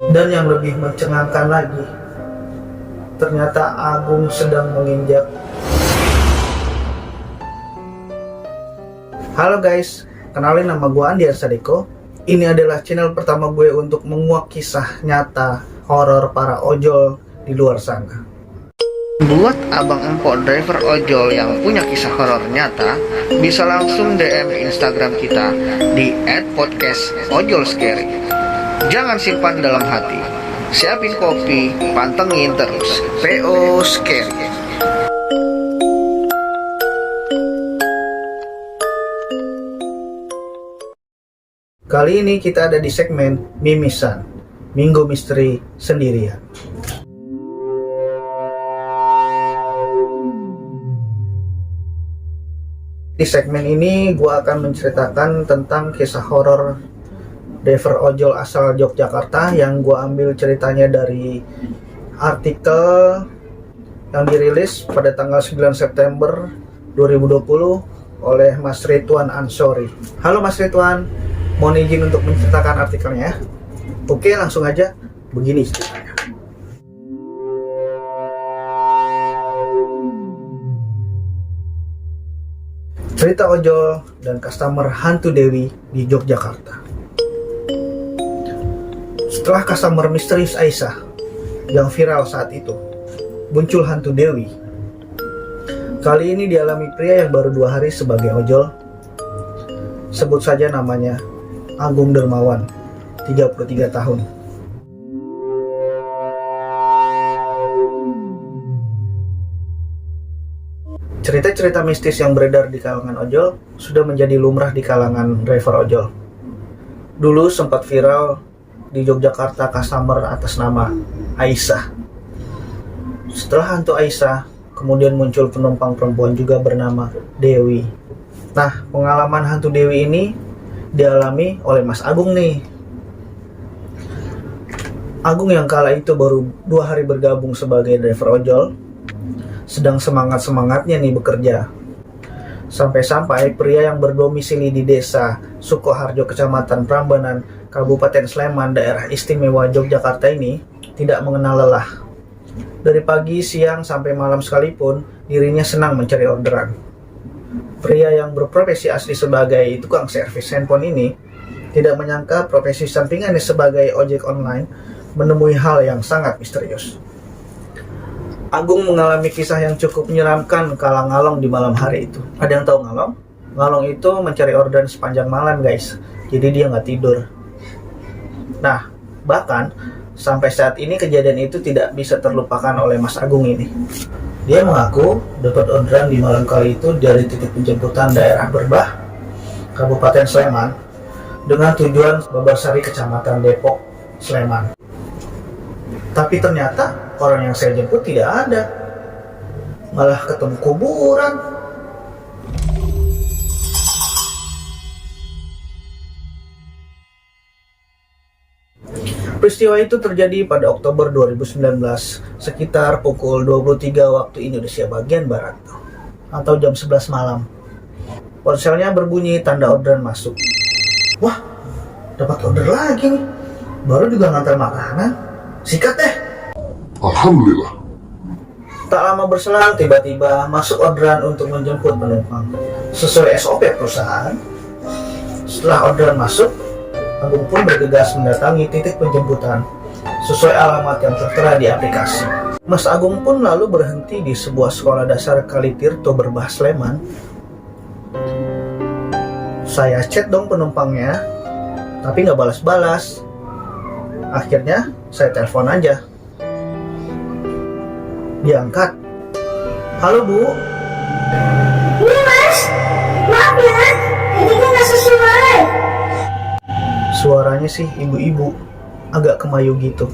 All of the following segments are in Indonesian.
Dan yang lebih mencengangkan lagi, ternyata Agung sedang menginjak. Halo guys, kenalin nama gue Andi Arsadiko. Ini adalah channel pertama gue untuk menguak kisah nyata horor para ojol di luar sana. Buat abang empok driver ojol yang punya kisah horor nyata, bisa langsung DM Instagram kita di @podcastojolscary. Jangan simpan dalam hati, siapin kopi, pantengin terus PO Scary. Kali ini kita ada di segmen Mimisan, Minggu Misteri Sendirian. Di segmen ini gue akan menceritakan tentang kisah horor driver ojol asal Yogyakarta yang gue ambil ceritanya dari artikel yang dirilis pada tanggal 9 September 2020 oleh Mas Ridwan Ansori. Halo Mas Ridwan, mohon izin untuk menceritakan artikelnya. Oke, langsung aja, begini ceritanya. Cerita ojol dan customer hantu Dewi di Yogyakarta. Setelah customer misterius Aisyah yang viral saat itu, muncul hantu Dewi. Kali ini dialami pria yang baru 2 hari sebagai ojol. Sebut saja namanya Agung Dermawan, 33 tahun. Cerita-cerita mistis yang beredar di kalangan ojol sudah menjadi lumrah di kalangan driver ojol. Dulu sempat viral di Yogyakarta customer atas nama Aisyah. Setelah hantu Aisyah, kemudian muncul penumpang perempuan juga bernama Dewi. Nah, pengalaman hantu Dewi ini dialami oleh Mas Agung nih. Agung yang kala itu baru 2 hari bergabung sebagai driver ojol, sedang semangat-semangatnya nih bekerja. Sampai-sampai pria yang berdomisili di desa Sukoharjo, Kecamatan Prambanan, Kabupaten Sleman, Daerah Istimewa Yogyakarta ini tidak mengenal lelah. Dari pagi, siang, sampai malam sekalipun, dirinya senang mencari orderan. Pria yang berprofesi asli sebagai tukang servis handphone ini tidak menyangka profesi sampingannya sebagai ojek online menemui hal yang sangat misterius. Agung mengalami kisah yang cukup menyeramkan kalang-ngalong di malam hari itu. Ada yang tahu ngalong? Ngalong itu mencari orderan sepanjang malam guys, jadi dia nggak tidur. Nah, bahkan sampai saat ini kejadian itu tidak bisa terlupakan oleh Mas Agung ini. Dia mengaku dapat orderan di malam kali itu dari titik penjemputan daerah Berbah, Kabupaten Sleman, dengan tujuan Babarsari, Kecamatan Depok, Sleman. Tapi ternyata orang yang saya jemput tidak ada, malah ketemu kuburan. Peristiwa itu terjadi pada Oktober 2019 sekitar pukul 23 waktu Indonesia bagian Barat atau jam 11 malam. Ponselnya berbunyi tanda orderan masuk. Wah, dapat order lagi nih. Baru juga ngantar makanan. Sikat deh. Alhamdulillah. Tak lama berselang tiba-tiba masuk orderan untuk menjemput penumpang sesuai SOP perusahaan. Setelah orderan masuk, Agung pun bergegas mendatangi titik penjemputan sesuai alamat yang tertera di aplikasi. Mas Agung pun lalu berhenti di sebuah sekolah dasar Kalitirto Berbah, Sleman. Saya chat dong penumpangnya, tapi nggak balas-balas. Akhirnya saya telepon aja. Diangkat. Halo Bu. Ini Mas, maaf ya, ini kan nggak sesuai. Suaranya sih ibu-ibu, agak kemayu gitu.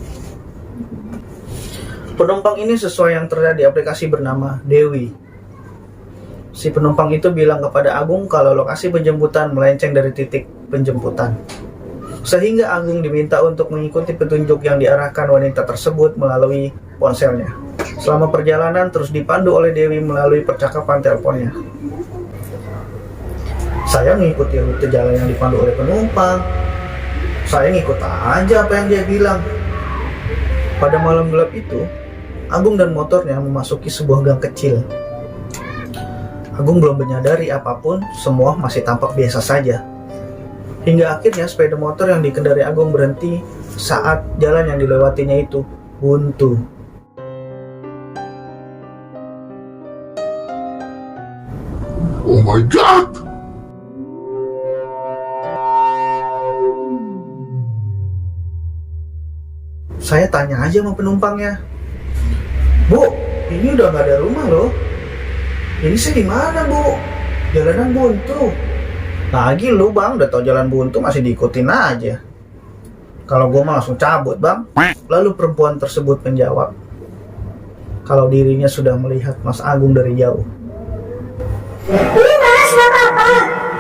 Penumpang ini sesuai yang terlihat di aplikasi bernama Dewi. Si penumpang itu bilang kepada Agung kalau lokasi penjemputan melenceng dari titik penjemputan. Sehingga Agung diminta untuk mengikuti petunjuk yang diarahkan wanita tersebut melalui ponselnya. Selama perjalanan terus dipandu oleh Dewi melalui percakapan teleponnya. Saya mengikuti rute jalan yang dipandu oleh penumpang. Saya ngikut aja apa yang dia bilang. Pada malam gelap itu, Agung dan motornya memasuki sebuah gang kecil. Agung belum menyadari apapun, semua masih tampak biasa saja. Hingga akhirnya sepeda motor yang dikendari Agung berhenti saat jalan yang dilewatinya itu buntu. Oh my god! Saya tanya aja sama penumpangnya, "Bu, ini udah gak ada rumah loh. Ini saya di mana, Bu? Jalanan buntu." Lagi lu bang, udah tau jalan buntu masih diikutin aja. Kalau gue mah langsung cabut bang. Lalu perempuan tersebut menjawab kalau dirinya sudah melihat Mas Agung dari jauh. Ini Mas, gak apa-apa.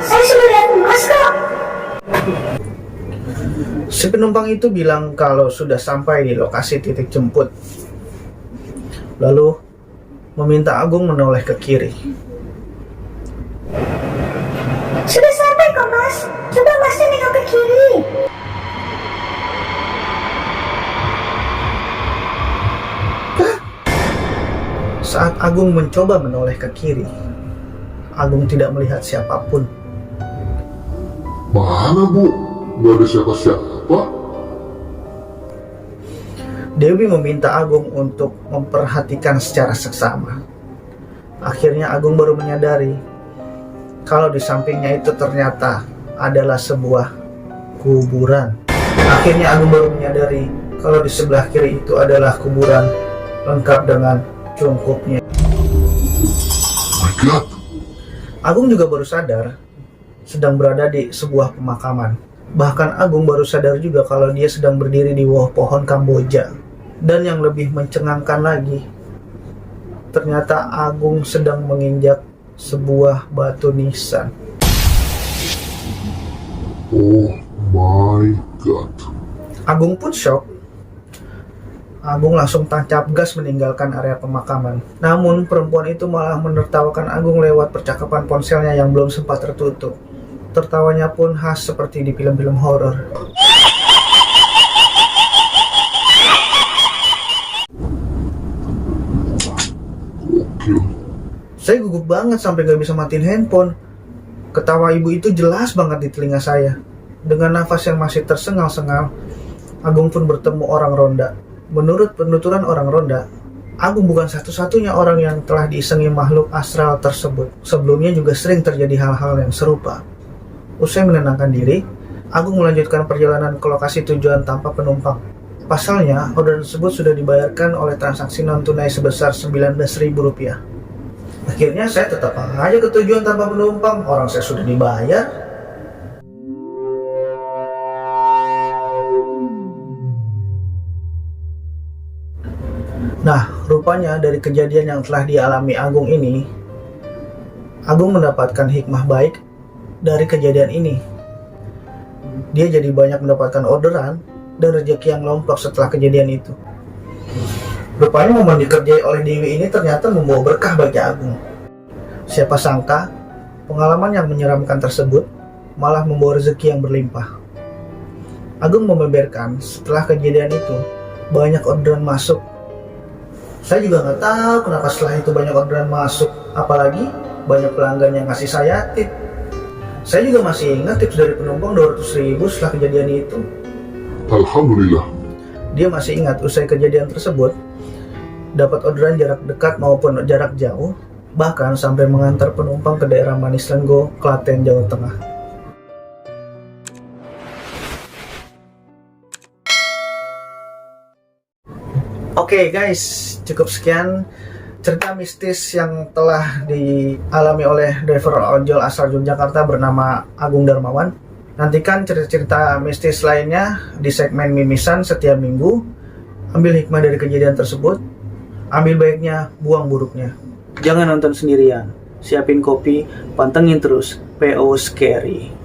Saya sudah lihat Mas kok. Si penumpang itu bilang kalau sudah sampai di lokasi titik jemput. Lalu meminta Agung menoleh ke kiri. Sudah sampai kok Mas. Coba Masnya nengok ke kiri. Saat Agung mencoba menoleh ke kiri, Agung tidak melihat siapapun. Mana bu? Gak ada siapa-siapa. Dewi meminta Agung untuk memperhatikan secara seksama. Akhirnya Agung baru menyadari kalau di sampingnya itu ternyata adalah sebuah kuburan. Akhirnya Agung baru menyadari kalau di sebelah kiri itu adalah kuburan lengkap dengan cungkupnya. Oh my god! Agung juga baru sadar sedang berada di sebuah pemakaman. Bahkan Agung baru sadar juga kalau dia sedang berdiri di bawah pohon Kamboja. Dan yang lebih mencengangkan lagi, ternyata Agung sedang menginjak sebuah batu nisan. Oh my god! Agung pun shock. Agung langsung tancap gas meninggalkan area pemakaman. Namun perempuan itu malah menertawakan Agung lewat percakapan ponselnya yang belum sempat tertutup. Tertawanya pun khas seperti di film-film horor. Gokil. Saya gugup banget sampai gak bisa matiin handphone. Ketawa ibu itu jelas banget di telinga saya. Dengan nafas yang masih tersengal-sengal, Agung pun bertemu orang ronda. Menurut penuturan orang ronda, Agung bukan satu-satunya orang yang telah diisengi makhluk astral tersebut. Sebelumnya juga sering terjadi hal-hal yang serupa. Usai menenangkan diri, Agung melanjutkan perjalanan ke lokasi tujuan tanpa penumpang. Pasalnya, order tersebut sudah dibayarkan oleh transaksi non-tunai sebesar Rp19.000. Akhirnya saya tetap aja ke tujuan tanpa penumpang, orang saya sudah dibayar. Nah, rupanya dari kejadian yang telah dialami Agung ini, Agung mendapatkan hikmah baik dari kejadian ini. Dia jadi banyak mendapatkan orderan dan rezeki yang lompat setelah kejadian itu. Rupanya momen dikerjai oleh Dewi ini ternyata membawa berkah bagi Agung. Siapa sangka pengalaman yang menyeramkan tersebut malah membawa rezeki yang berlimpah. Agung membeberkan setelah kejadian itu banyak orderan masuk. Saya juga nggak tahu kenapa setelah itu banyak orderan masuk, apalagi banyak pelanggan yang ngasih saya tip. Saya juga masih ingat tips dari penumpang 200.000 setelah kejadian itu. Alhamdulillah. Dia masih ingat usai kejadian tersebut, dapat orderan jarak dekat maupun jarak jauh, bahkan sampai mengantar penumpang ke daerah Manislengo, Klaten, Jawa Tengah. Oke guys, cukup sekian cerita mistis yang telah dialami oleh driver ojol asal Yogyakarta bernama Agung Darmawan. Nantikan cerita-cerita mistis lainnya di segmen Mimisan setiap minggu. Ambil hikmah dari kejadian tersebut, ambil baiknya, buang buruknya. Jangan nonton sendirian, siapin kopi, pantengin terus PO Scary.